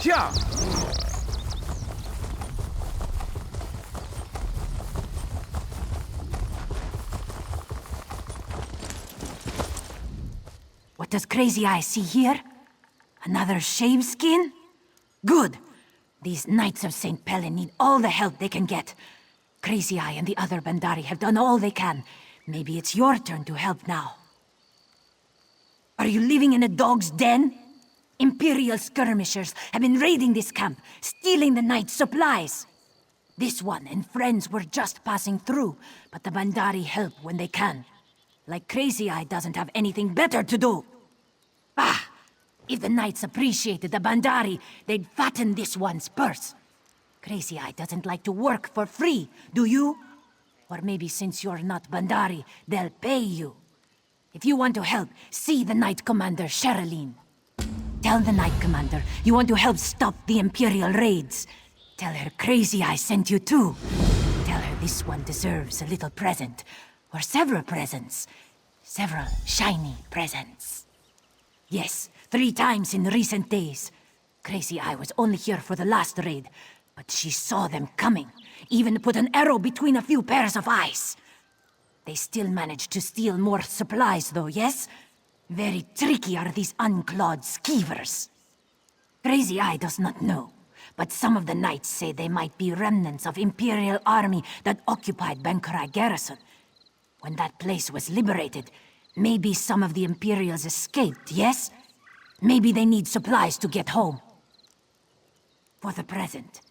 Yeah. What does Crazy Eye see here? Another shave skin? Good. These Knights of St. Pellen need all the help they can get. Crazy Eye and the other Bandari have done all they can. Maybe it's your turn to help now. Are you living in a dog's den? Imperial skirmishers have been raiding this camp, stealing the Knight's supplies. This one and friends were just passing through, but the Bandari help when they can. Like Crazy Eye doesn't have anything better to do. Ah! If the Knights appreciated the Bandari, they'd fatten this one's purse. Crazy Eye doesn't like to work for free, do you? Or maybe since you're not Bandari, they'll pay you. If you want to help, see the Knight Commander Sherilyn. Tell the Knight Commander you want to help stop the Imperial raids. Tell her Crazy Eye sent you too. Tell her this one deserves a little present. Or several presents. Several shiny presents. Yes, 3 times in recent days. Crazy Eye was only here for the last raid, but she saw them coming. Even put an arrow between a few pairs of eyes. They still managed to steal more supplies though, yes? Very tricky are these unclawed skeevers. Crazy Eye does not know, but some of the knights say they might be remnants of Imperial army that occupied Bangkorai garrison. When that place was liberated, maybe some of the Imperials escaped, yes? Maybe they need supplies to get home. For the present.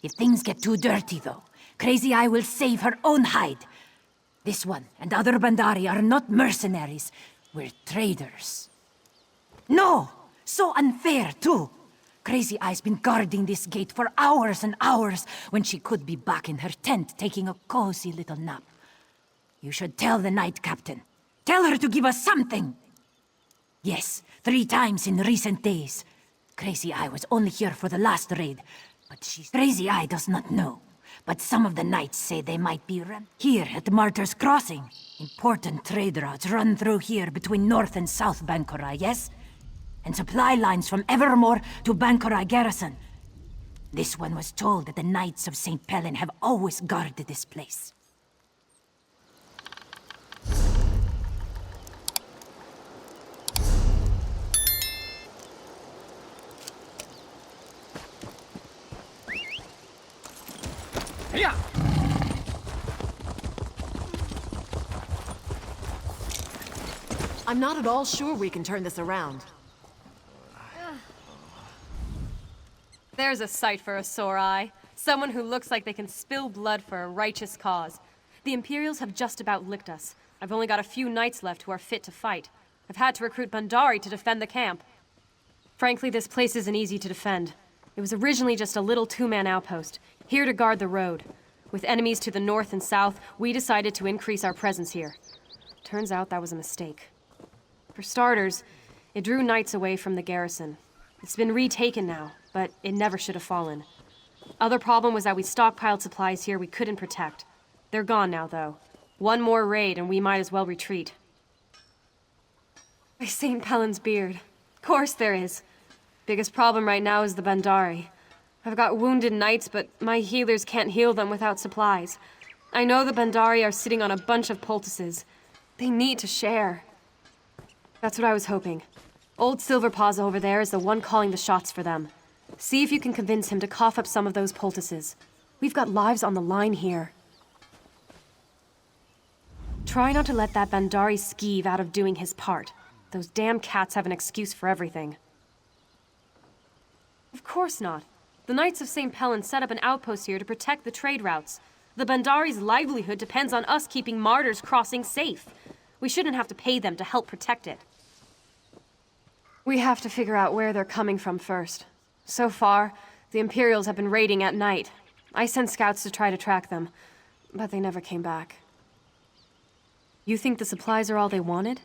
If things get too dirty, though, Crazy Eye will save her own hide. This one and other Bandari are not mercenaries. We're traders. No! So unfair, too. Crazy Eye's been guarding this gate for hours and hours when she could be back in her tent taking a cozy little nap. You should tell the Knight Captain. Tell her to give us something! Yes, 3 times in recent days. Crazy Eye was only here for the last raid, but Crazy Eye does not know. But some of the knights say they might be here at Martyr's Crossing. Important trade routes run through here between North and South Bangkorai, yes? And supply lines from Evermore to Bangkorai Garrison. This one was told that the Knights of St. Pellen have always guarded this place. Yeah. I'm not at all sure we can turn this around. There's a sight for a sore eye. Someone who looks like they can spill blood for a righteous cause. The Imperials have just about licked us. I've only got a few knights left who are fit to fight. I've had to recruit Bandari to defend the camp. Frankly, this place isn't easy to defend. It was originally just a little 2-man outpost, here to guard the road. With enemies to the north and south, we decided to increase our presence here. Turns out that was a mistake. For starters, it drew knights away from the garrison. It's been retaken now, but it never should have fallen. Other problem was that we stockpiled supplies here we couldn't protect. They're gone now, though. One more raid and we might as well retreat. By St. Pellen's beard. Of course there is. Biggest problem right now is the Bandari. I've got wounded knights, but my healers can't heal them without supplies. I know the Bandari are sitting on a bunch of poultices. They need to share. That's what I was hoping. Old Silverpaws over there is the one calling the shots for them. See if you can convince him to cough up some of those poultices. We've got lives on the line here. Try not to let that Bandari skeeve out of doing his part. Those damn cats have an excuse for everything. Of course not. The Knights of St. Pellen set up an outpost here to protect the trade routes. The Bandari's livelihood depends on us keeping Martyr's Crossing safe. We shouldn't have to pay them to help protect it. We have to figure out where they're coming from first. So far, the Imperials have been raiding at night. I sent scouts to try to track them, but they never came back. You think the supplies are all they wanted?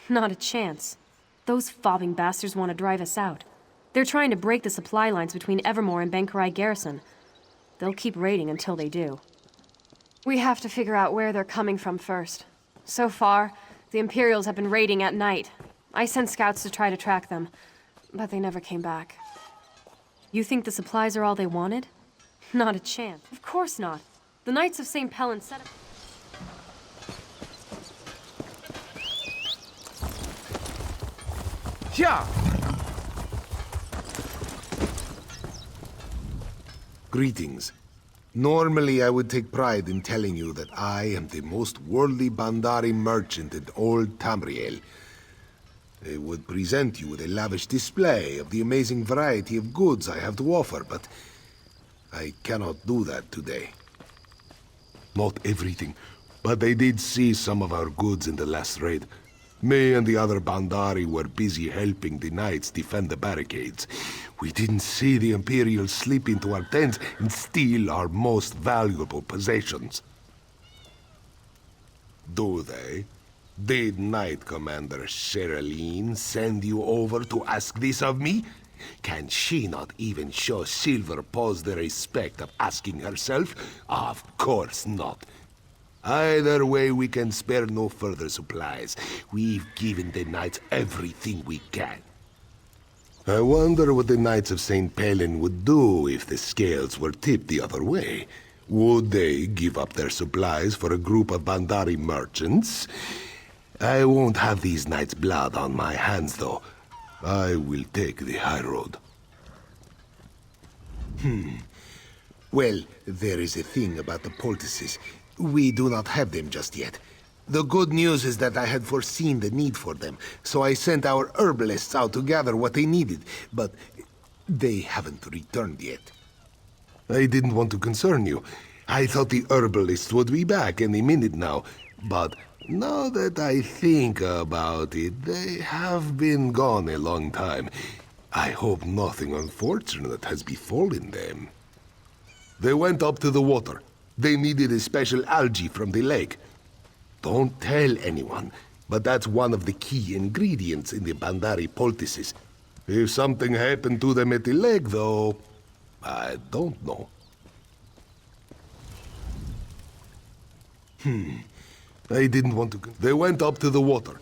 Not a chance. Those fobbing bastards want to drive us out. They're trying to break the supply lines between Evermore and Bangkorai Garrison. They'll keep raiding until they do. We have to figure out where they're coming from first. So far, the Imperials have been raiding at night. I sent scouts to try to track them, but they never came back. You think the supplies are all they wanted? Not a chance. Of course not. The Knights of St. Pellen set up... Yeah. Greetings. Normally I would take pride in telling you that I am the most worldly Bandari merchant in old Tamriel. I would present you with a lavish display of the amazing variety of goods I have to offer, but I cannot do that today. Not everything, but I did see some of our goods in the last raid. Me and the other Bandari were busy helping the knights defend the barricades. We didn't see the Imperials slip into our tents and steal our most valuable possessions. Do they? Did Knight Commander Sherilyn send you over to ask this of me? Can she not even show Silver Paws the respect of asking herself? Of course not. Either way, we can spare no further supplies. We've given the Knights everything we can. I wonder what the Knights of St. Pellen would do if the scales were tipped the other way. Would they give up their supplies for a group of Bandari merchants? I won't have these Knights' blood on my hands, though. I will take the high road. Well, there is a thing about the poultices. We do not have them just yet. The good news is that I had foreseen the need for them, so I sent our herbalists out to gather what they needed, but they haven't returned yet. I didn't want to concern you. I thought the herbalists would be back any minute now, but now that I think about it, they have been gone a long time. I hope nothing unfortunate has befallen them. They went up to the water. They needed a special algae from the lake. Don't tell anyone, but that's one of the key ingredients in the Bandari poultices. If something happened to them at the lake, though, I don't know. I didn't want to... They went up to the water.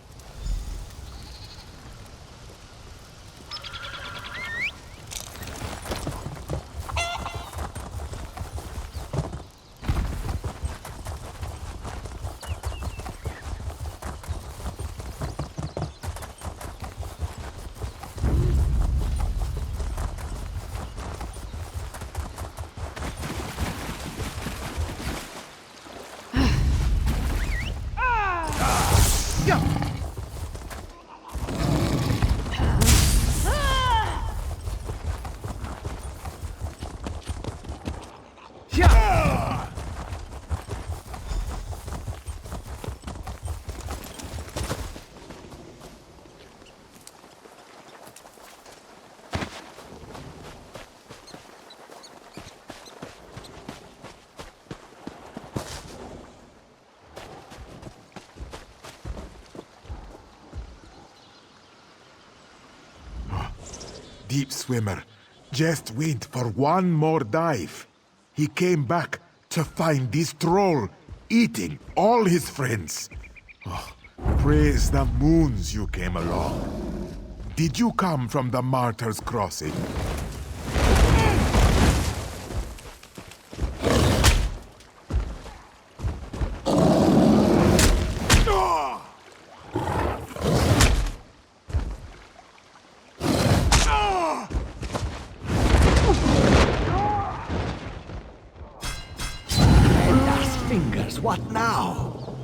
Deep swimmer just went for one more dive. He came back to find this troll eating all his friends. Oh, praise the moons you came along. Did you come from the Martyr's Crossing? What now?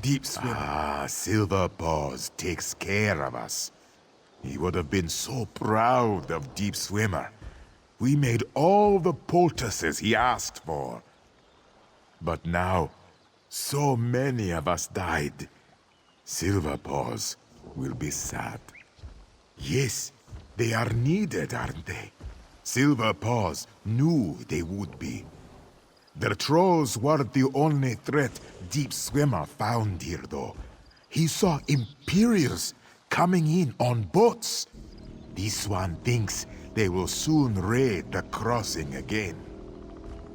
Deep swimmer. Ah, Silver Paws takes care of us. He would have been so proud of Deep Swimmer. We made all the poultices he asked for. But now, so many of us died. Silver Paws will be sad. Yes, they are needed, aren't they? Silver Paws knew they would be. The trolls weren't the only threat Deep Swimmer found here, though. He saw Imperials coming in on boats. This one thinks they will soon raid the crossing again.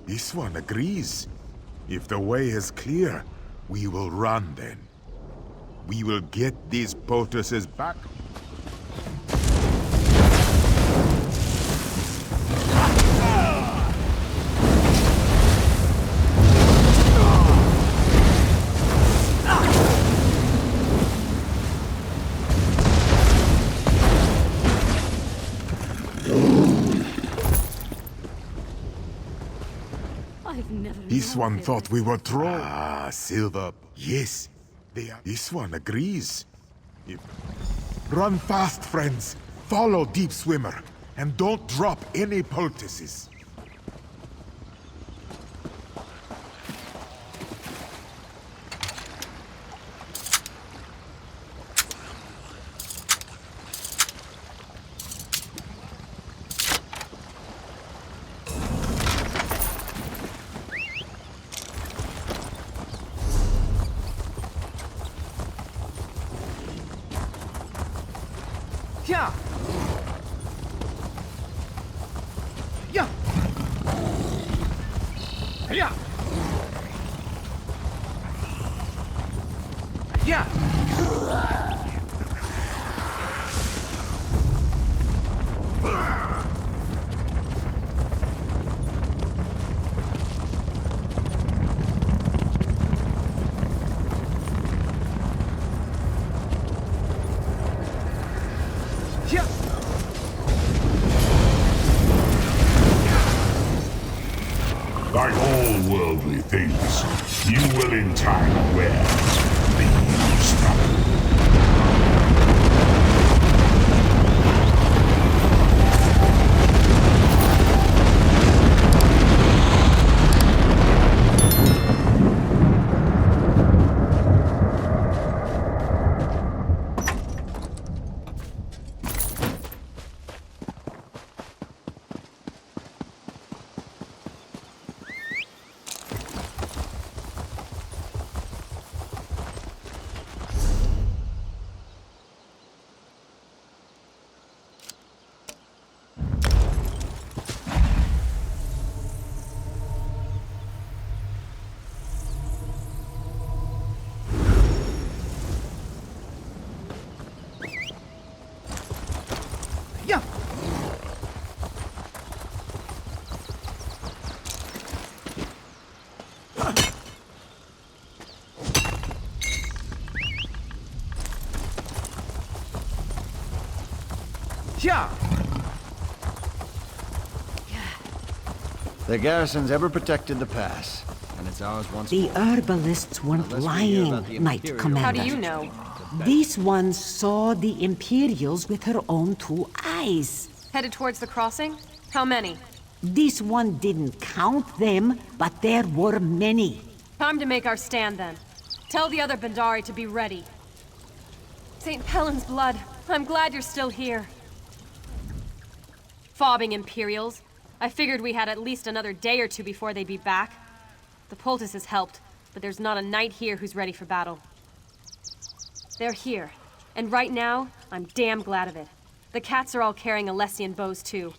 This one agrees. If the way is clear, we will run then. We will get these poultices back. This one thought we were trolls. Ah, Silver. Yes, they are. This one agrees. Run fast, friends. Follow Deep Swimmer. And don't drop any poultices. Yeah. Yeah. Yeah. Yeah. Yeah. Like all worldly things, you will in time wear the struggle. Yeah. Yeah. The garrison's ever protected the pass, and it's ours once The more. herbalists weren't Unless we hear about the lying, Knight Imperial- Commander. How do you know? These ones saw the Imperials with her own two eyes. Headed towards the crossing? How many? This one didn't count them, but there were many. Time to make our stand then. Tell the other Bandari to be ready. St. Pellin's blood, I'm glad you're still here. Fobbing Imperials. I figured we had at least another day or two before they'd be back. The poultices helped, but there's not a knight here who's ready for battle. They're here, and right now, I'm damn glad of it. The cats are all carrying Alessian bows too.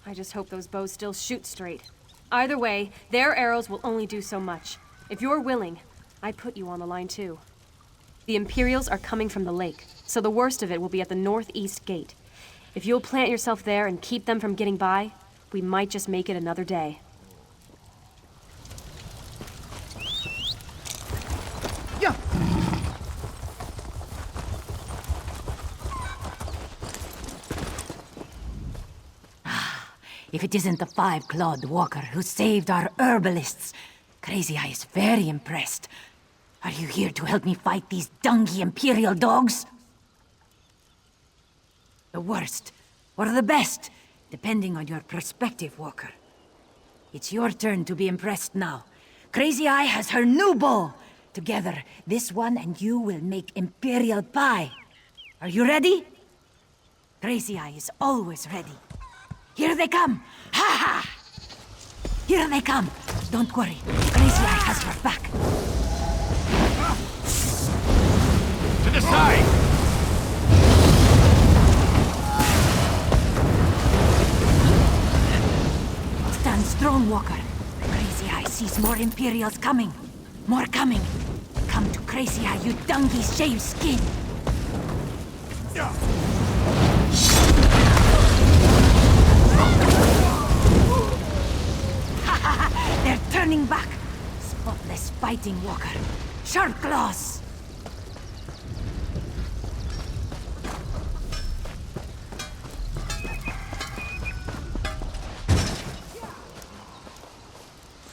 I just hope those bows still shoot straight. Either way, their arrows will only do so much. If you're willing, I'd put you on the line too. The Imperials are coming from the lake, so the worst of it will be at the northeast gate. If you'll plant yourself there and keep them from getting by, we might just make it another day. Yeah. If it isn't the five-clawed walker who saved our herbalists, Crazy Eye is very impressed. Are you here to help me fight these dungy Imperial dogs? The worst, or the best, depending on your perspective, Walker. It's your turn to be impressed now. Crazy Eye has her new bow. Together, this one and you will make Imperial pie. Are you ready? Crazy Eye is always ready. Here they come! Ha ha! Here they come! Don't worry, Crazy Eye has your back. To the side. sees more Imperials coming. More coming. Come to Crazy Eye, you dungy shaved skin. They're turning back. Spotless fighting walker. Sharp claws.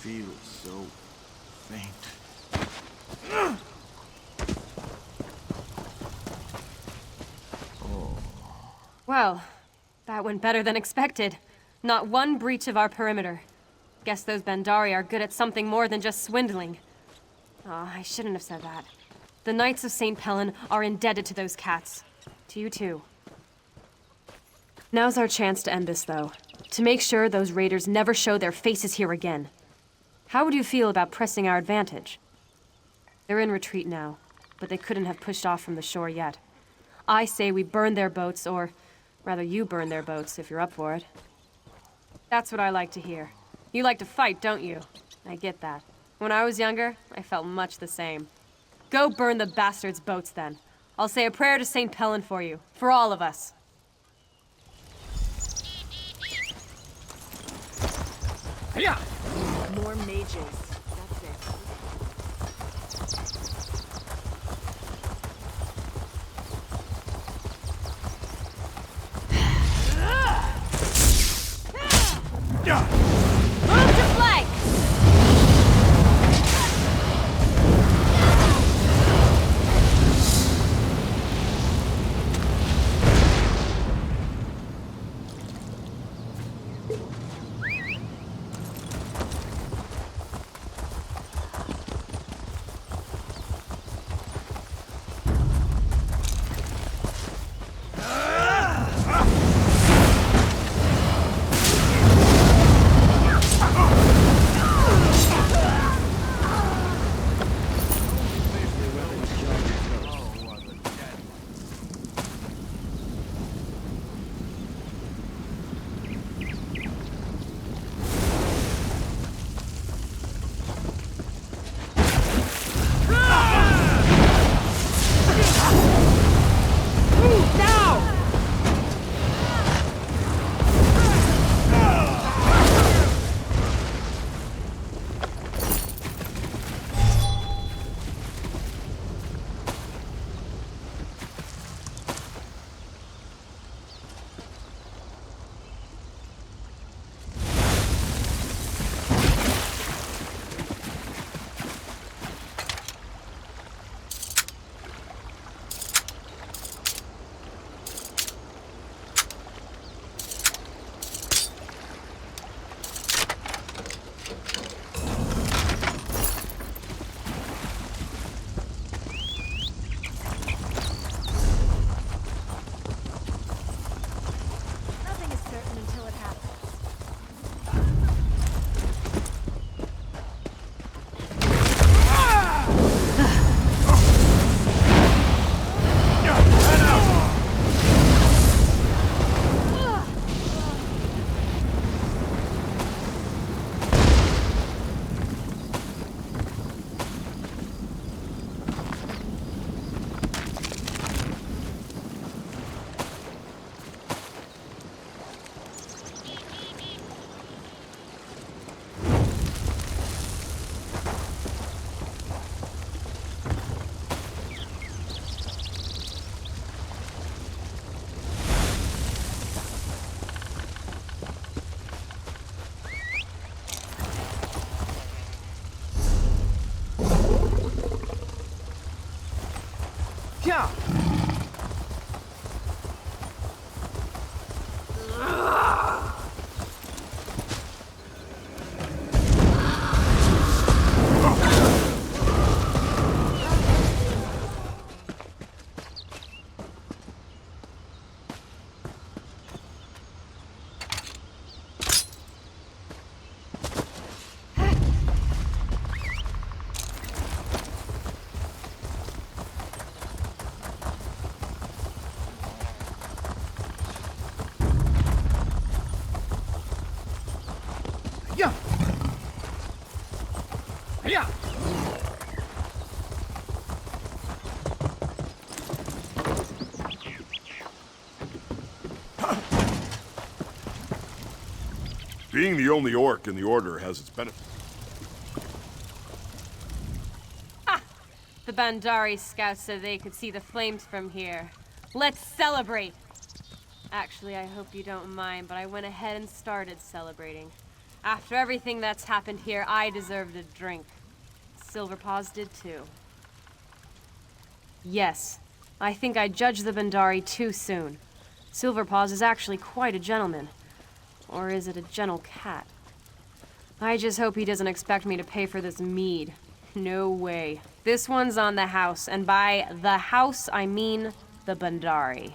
Feels so faint. Well, that went better than expected. Not one breach of our perimeter. Guess those Bandari are good at something more than just swindling. Ah, I shouldn't have said that. The Knights of St. Pellen are indebted to those cats. To you too. Now's our chance to end this, though. To make sure those raiders never show their faces here again. How would you feel about pressing our advantage? They're in retreat now, but they couldn't have pushed off from the shore yet. I say we burn their boats, or rather you burn their boats if you're up for it. That's what I like to hear. You like to fight, don't you? I get that. When I was younger, I felt much the same. Go burn the bastards' boats then. I'll say a prayer to St. Pellen for you, for all of us. Yeah. More mages. That's it. Move to flank! Yeah. Being the only orc in the Order has its benefits. The Bandari scouts said they could see the flames from here. Let's celebrate! Actually, I hope you don't mind, but I went ahead and started celebrating. After everything that's happened here, I deserved a drink. Silverpaws did too. Yes, I think I judged the Bandari too soon. Silverpaws is actually quite a gentleman. Or is it a gentle cat? I just hope he doesn't expect me to pay for this mead. No way. This one's on the house, and by the house, I mean the Bandari.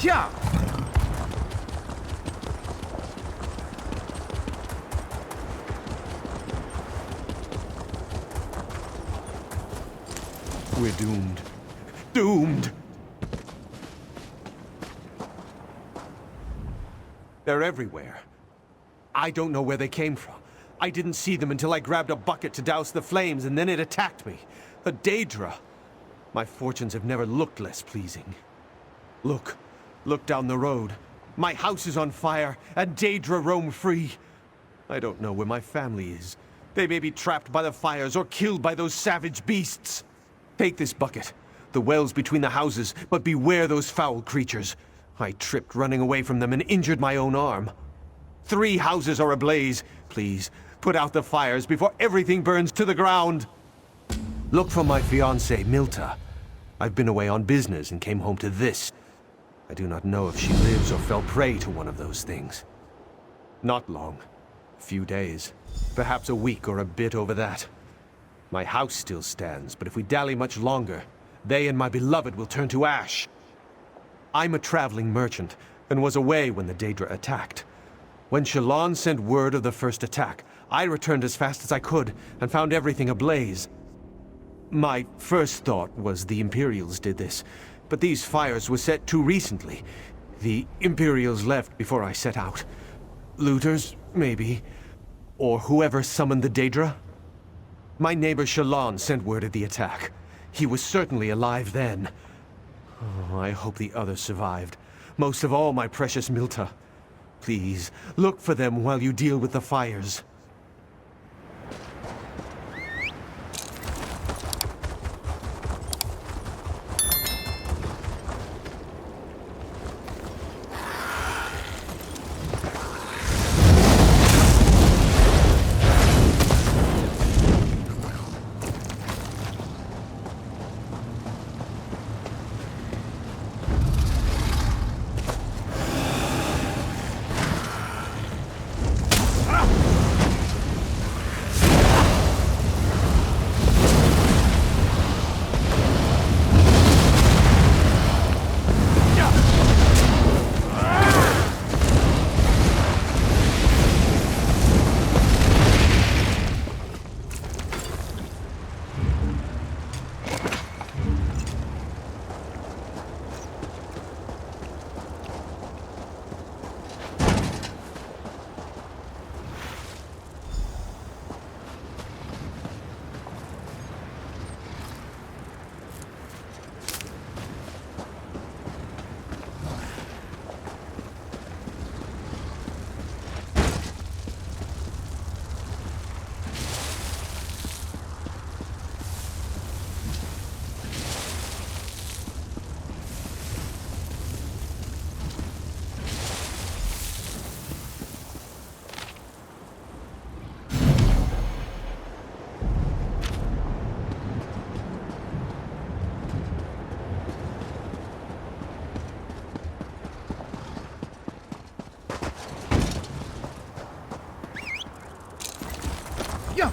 Yeah! We're doomed. Doomed! They're everywhere. I don't know where they came from. I didn't see them until I grabbed a bucket to douse the flames, and then it attacked me. A Daedra. My fortunes have never looked less pleasing. Look. Look down the road. My house is on fire, and Daedra roam free. I don't know where my family is. They may be trapped by the fires or killed by those savage beasts. Take this bucket. The well's between the houses, but beware those foul creatures. I tripped running away from them and injured my own arm. 3 houses are ablaze. Please, put out the fires before everything burns to the ground. Look for my fiancée, Milta. I've been away on business and came home to this. I do not know if she lives or fell prey to one of those things. Not long. A few days. Perhaps a week or a bit over that. My house still stands, but if we dally much longer, they and my beloved will turn to ash. I'm a traveling merchant, and was away when the Daedra attacked. When Shallan sent word of the first attack, I returned as fast as I could, and found everything ablaze. My first thought was the Imperials did this, but these fires were set too recently. The Imperials left before I set out. Looters, maybe. Or whoever summoned the Daedra. My neighbor Shallan sent word of the attack. He was certainly alive then. Oh, I hope the others survived. Most of all, my precious Milta. Please, look for them while you deal with the fires. Yeah!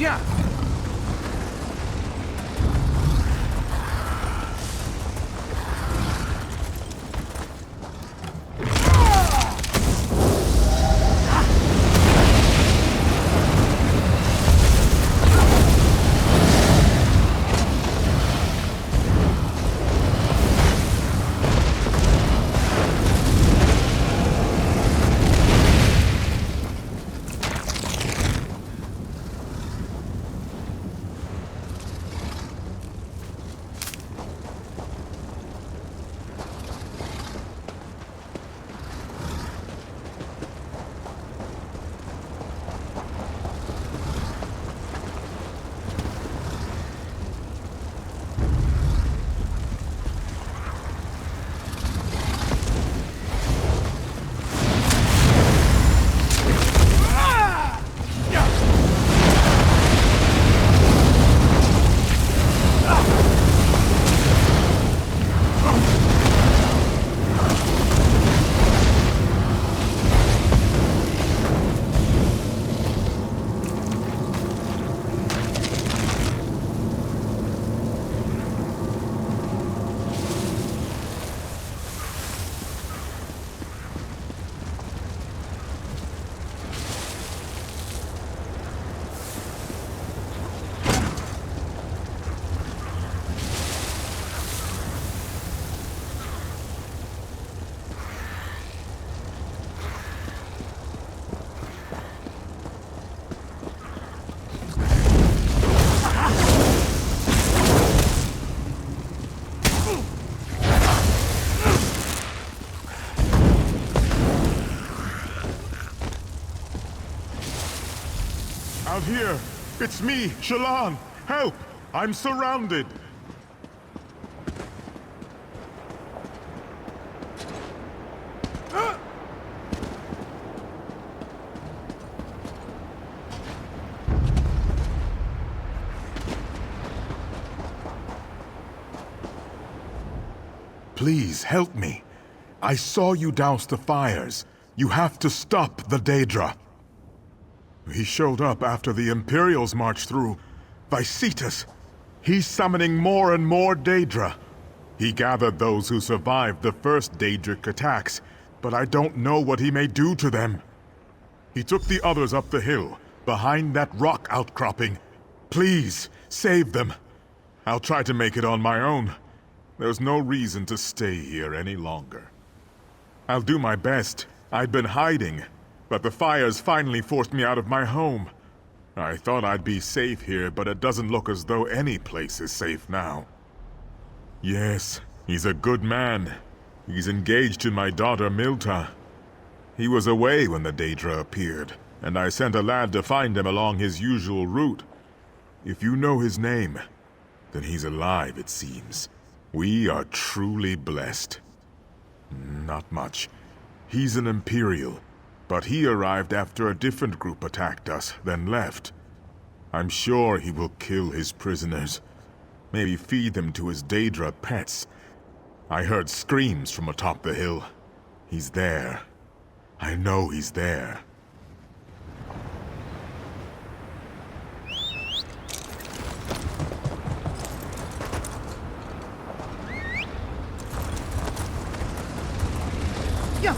Yeah! Out here! It's me, Shallan! Help! I'm surrounded! Please, help me. I saw you douse the fires. You have to stop the Daedra. He showed up after the Imperials marched through. Vysetus. He's summoning more and more Daedra. He gathered those who survived the first Daedric attacks, but I don't know what he may do to them. He took the others up the hill, behind that rock outcropping. Please, save them. I'll try to make it on my own. There's no reason to stay here any longer. I'll do my best. I'd been hiding, but the fires finally forced me out of my home. I thought I'd be safe here, but it doesn't look as though any place is safe now. Yes, he's a good man. He's engaged to my daughter Milta. He was away when the Daedra appeared, and I sent a lad to find him along his usual route. If you know his name, then he's alive, it seems. We are truly blessed. Not much. He's an Imperial, but he arrived after a different group attacked us, then left. I'm sure he will kill his prisoners. Maybe feed them to his Daedra pets. I heard screams from atop the hill. He's there. I know he's there. Yeah.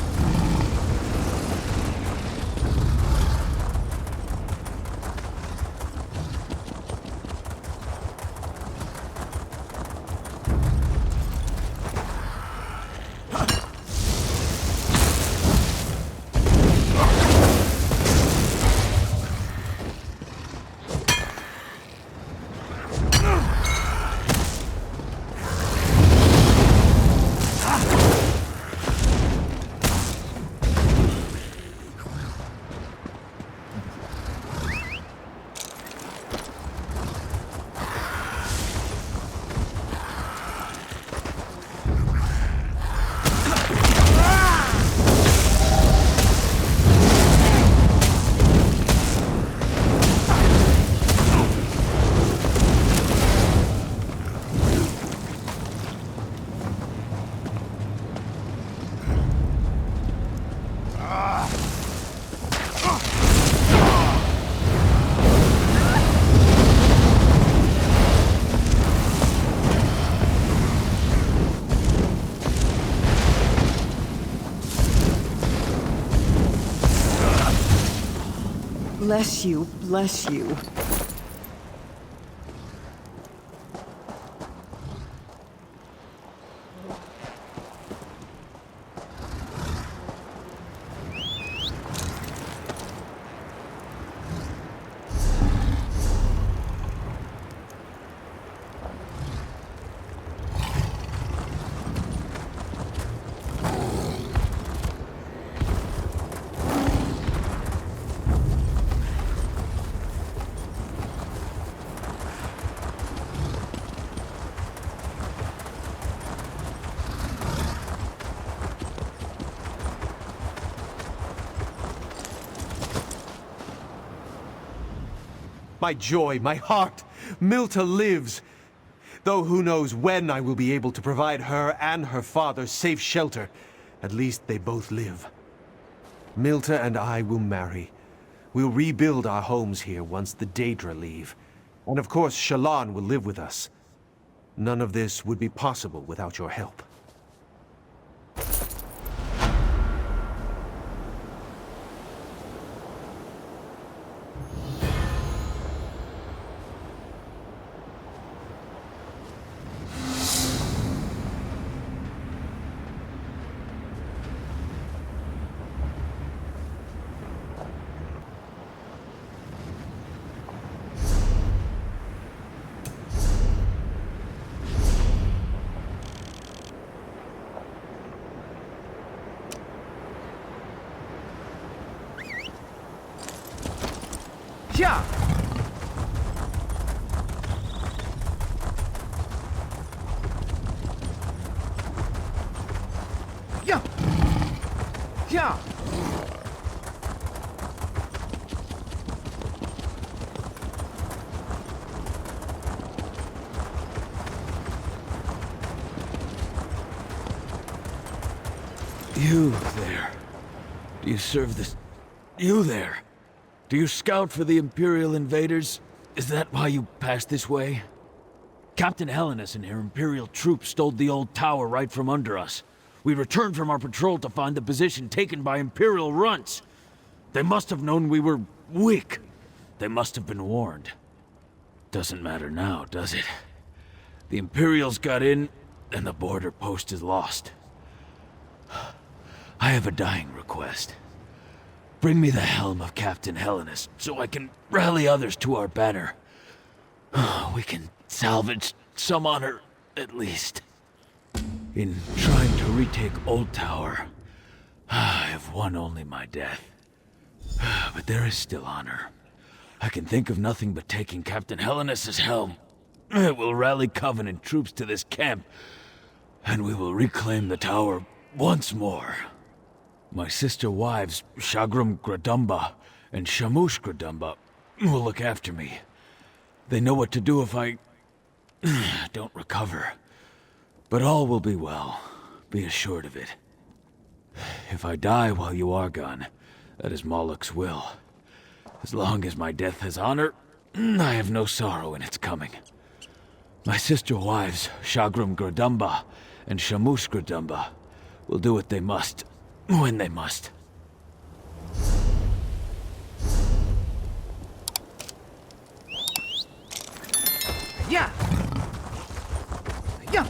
Bless you, bless you. My joy, my heart, Milta lives. Though who knows when I will be able to provide her and her father safe shelter. At least they both live. Milta and I will marry. We'll rebuild our homes here once the Daedra leave. And of course, Shallan will live with us. None of this would be possible without your help. Yeah. Yeah. Yeah. You there. Do you serve this... You there. Do you scout for the Imperial invaders? Is that why you passed this way? Captain Hellenes and her Imperial troops stole the old tower right from under us. We returned from our patrol to find the position taken by Imperial runts. They must have known we were weak. They must have been warned. Doesn't matter now, does it? The Imperials got in, and the border post is lost. I have a dying request. Bring me the helm of Captain Hellenes, so I can rally others to our banner. We can salvage some honor, at least. In trying to retake Old Tower, I have won only my death. But there is still honor. I can think of nothing but taking Captain Hellenes' helm. It will rally Covenant troops to this camp, and we will reclaim the tower once more. My sister wives, Shagram Gradumba and Shamush Gradumba, will look after me. They know what to do if I don't recover. But all will be well. Be assured of it. If I die while you are gone, that is Moloch's will. As long as my death has honor, I have no sorrow in its coming. My sister wives, Shagram Gradumba and Shamush Gradumba, will do what they must, when they must. Yeah! Yeah!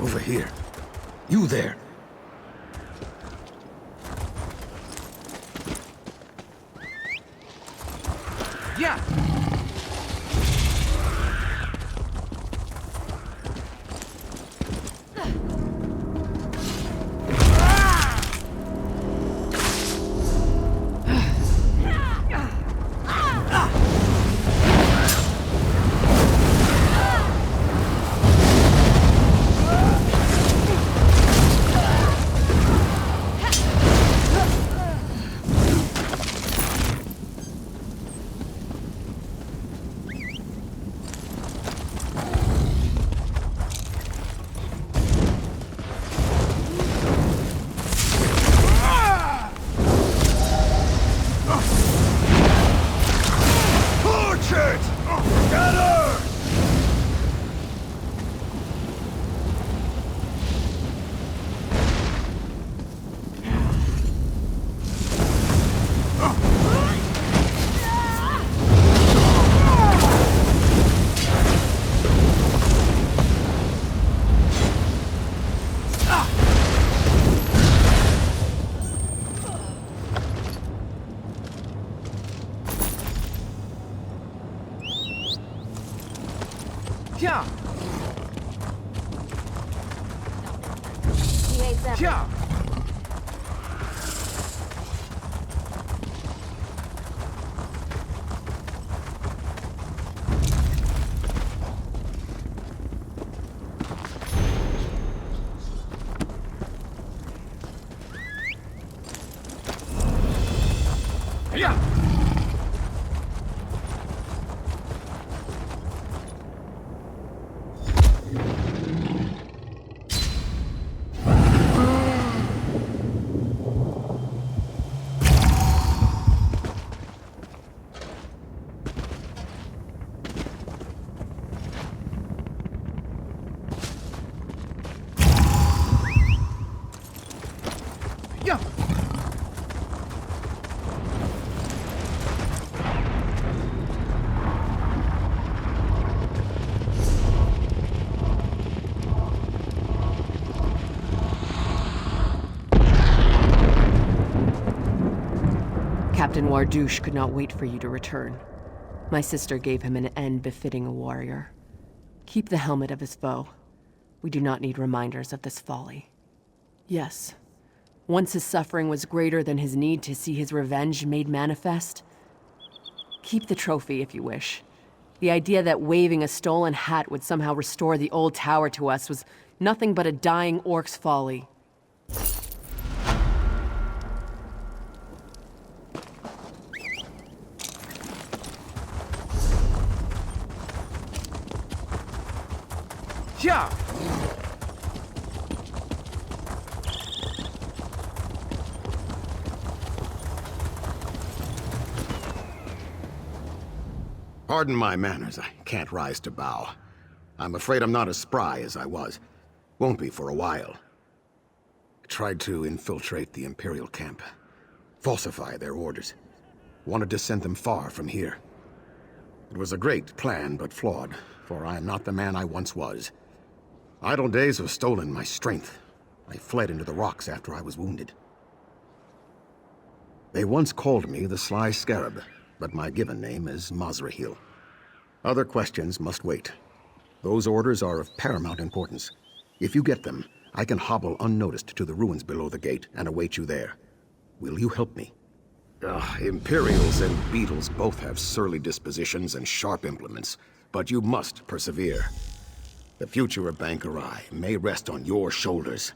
Over here. You there. Yeah! Yeah! Yeah! Yeah! Yeah! Captain Wardouche could not wait for you to return. My sister gave him an end befitting a warrior. Keep the helmet of his foe. We do not need reminders of this folly. Yes. Once his suffering was greater than his need to see his revenge made manifest. Keep the trophy if you wish. The idea that waving a stolen hat would somehow restore the old tower to us was nothing but a dying orc's folly. Yeah! Pardon my manners, I can't rise to bow. I'm afraid I'm not as spry as I was. Won't be for a while. Tried to infiltrate the Imperial camp. Falsify their orders. Wanted to send them far from here. It was a great plan, but flawed, for I am not the man I once was. Idle days have stolen my strength. I fled into the rocks after I was wounded. They once called me the Sly Scarab, but my given name is Mazrahil. Other questions must wait. Those orders are of paramount importance. If you get them, I can hobble unnoticed to the ruins below the gate and await you there. Will you help me? Imperials and beetles both have surly dispositions and sharp implements, but you must persevere. The future of Bangkorai may rest on your shoulders.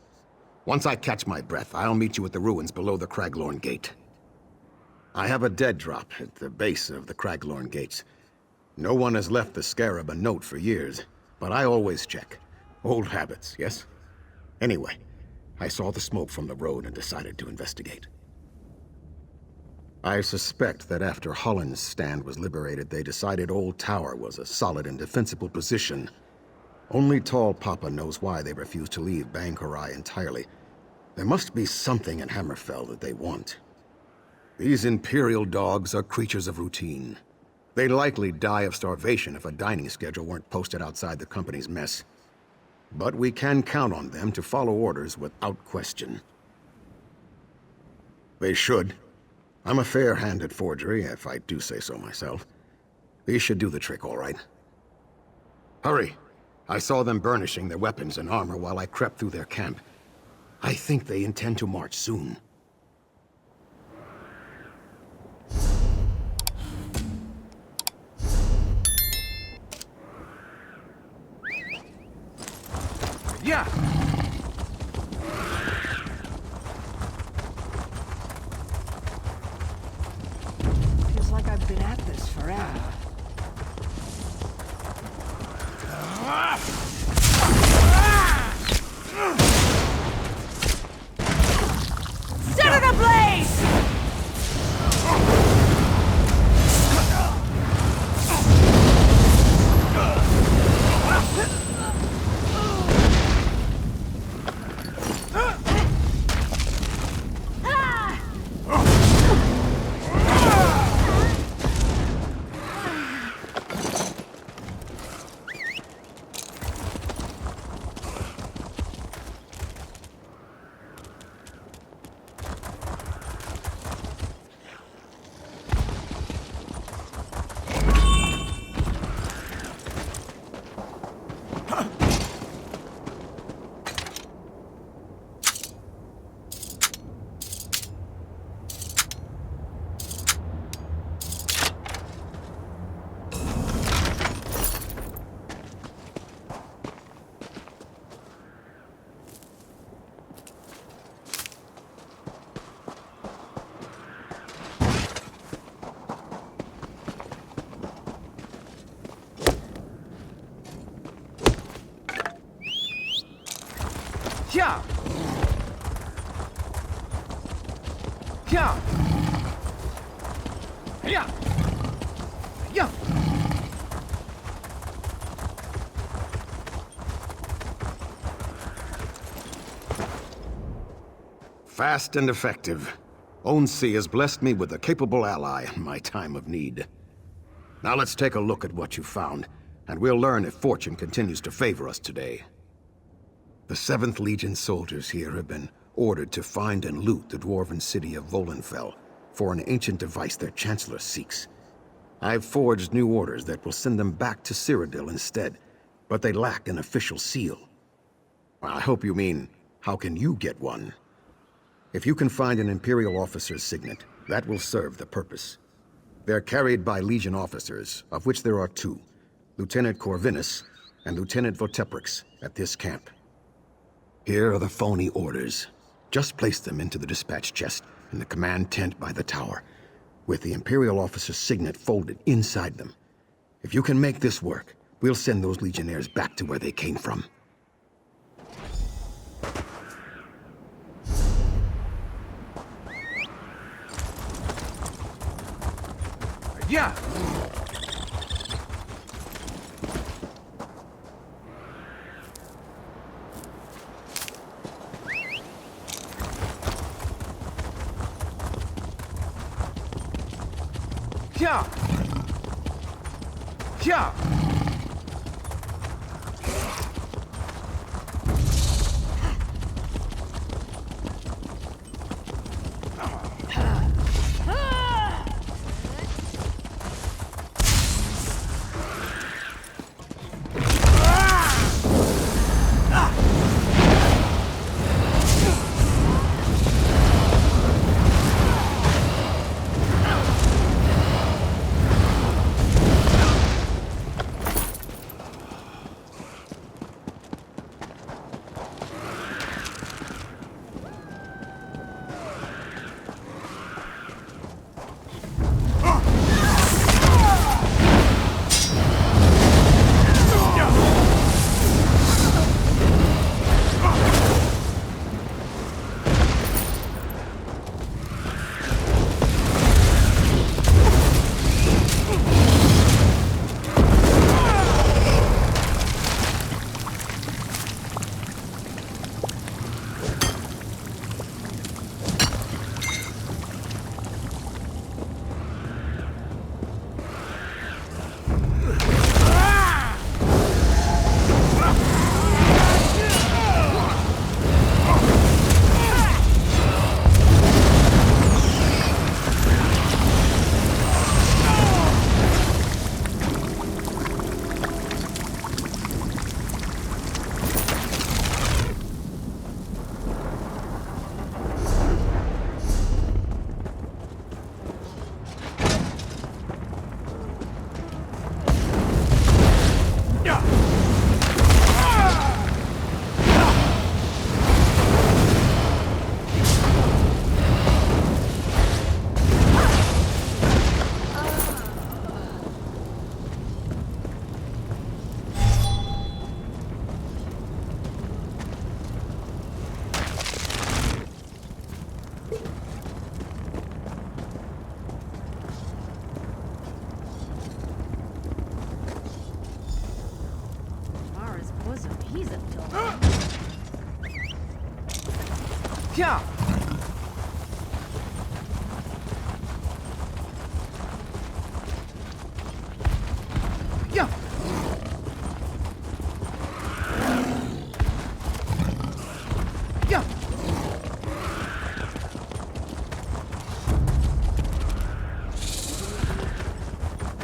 Once I catch my breath, I'll meet you at the ruins below the Craglorn Gate. I have a dead drop at the base of the Craglorn Gates. No one has left the Scarab a note for years, but I always check. Old habits, yes? Anyway, I saw the smoke from the road and decided to investigate. I suspect that after Holland's stand was liberated, they decided Old Tower was a solid and defensible position. Only Tall Papa knows why they refused to leave Bangkorai entirely. There must be something in Hammerfell that they want. These Imperial dogs are creatures of routine. They'd likely die of starvation if a dining schedule weren't posted outside the company's mess. But we can count on them to follow orders without question. They should. I'm a fair hand at forgery, if I do say so myself. These should do the trick, all right. Hurry! I saw them burnishing their weapons and armor while I crept through their camp. I think they intend to march soon. Yeah! Feels like I've been at this forever. Set it ablaze! Yeah! Yeah! Yeah! Yeah! Fast and effective. Onsi has blessed me with a capable ally in my time of need. Now let's take a look at what you found, and we'll learn if fortune continues to favor us today. The 7th Legion soldiers here have been ordered to find and loot the dwarven city of Volenfell for an ancient device their Chancellor seeks. I've forged new orders that will send them back to Cyrodiil instead, but they lack an official seal. Well, I hope you mean, how can you get one? If you can find an Imperial officer's signet, that will serve the purpose. They're carried by Legion officers, of which there are 2, Lieutenant Corvinus and Lieutenant Voteprix at this camp. Here are the phony orders. Just place them into the dispatch chest in the command tent by the tower, with the Imperial officer's signet folded inside them. If you can make this work, we'll send those Legionnaires back to where they came from. Yeah! Yeah! Yeah!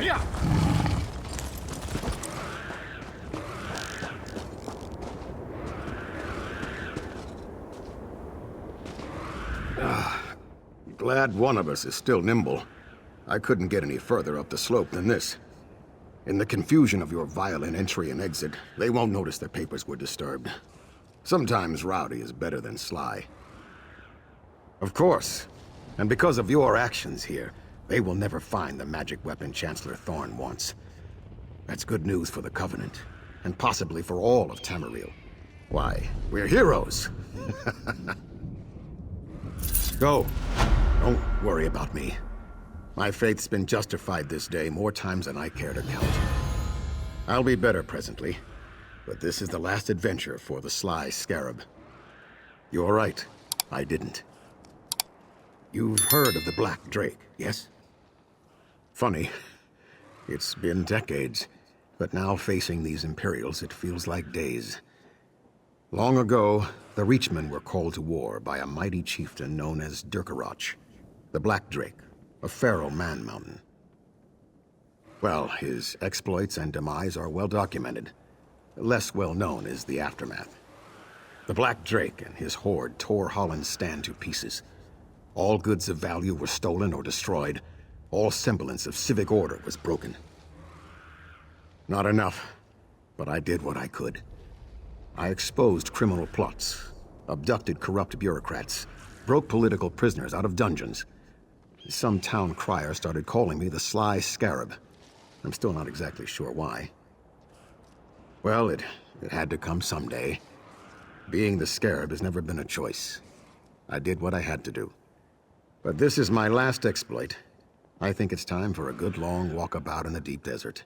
Yeah. Glad one of us is still nimble. I couldn't get any further up the slope than this. In the confusion of your violent entry and exit, they won't notice their papers were disturbed. Sometimes rowdy is better than sly. Of course. And because of your actions here, they will never find the magic weapon Chancellor Thorn wants. That's good news for the Covenant, and possibly for all of Tamriel. Why, we're heroes! Go. Don't worry about me. My faith's been justified this day more times than I care to count. I'll be better presently, but this is the last adventure for the sly Scarab. You're right, I didn't. You've heard of the Black Drake, yes? Funny. It's been decades, but now facing these Imperials, it feels like days. Long ago, the Reachmen were called to war by a mighty chieftain known as Durkarach, the Black Drake, a feral man-mountain. Well, his exploits and demise are well documented. Less well known is the aftermath. The Black Drake and his horde tore Holland's stand to pieces. All goods of value were stolen or destroyed. All semblance of civic order was broken. Not enough, but I did what I could. I exposed criminal plots, abducted corrupt bureaucrats, broke political prisoners out of dungeons. Some town crier started calling me the Sly Scarab. I'm still not exactly sure why. Well, it had to come someday. Being the Scarab has never been a choice. I did what I had to do. But this is my last exploit. I think it's time for a good long walkabout in the deep desert.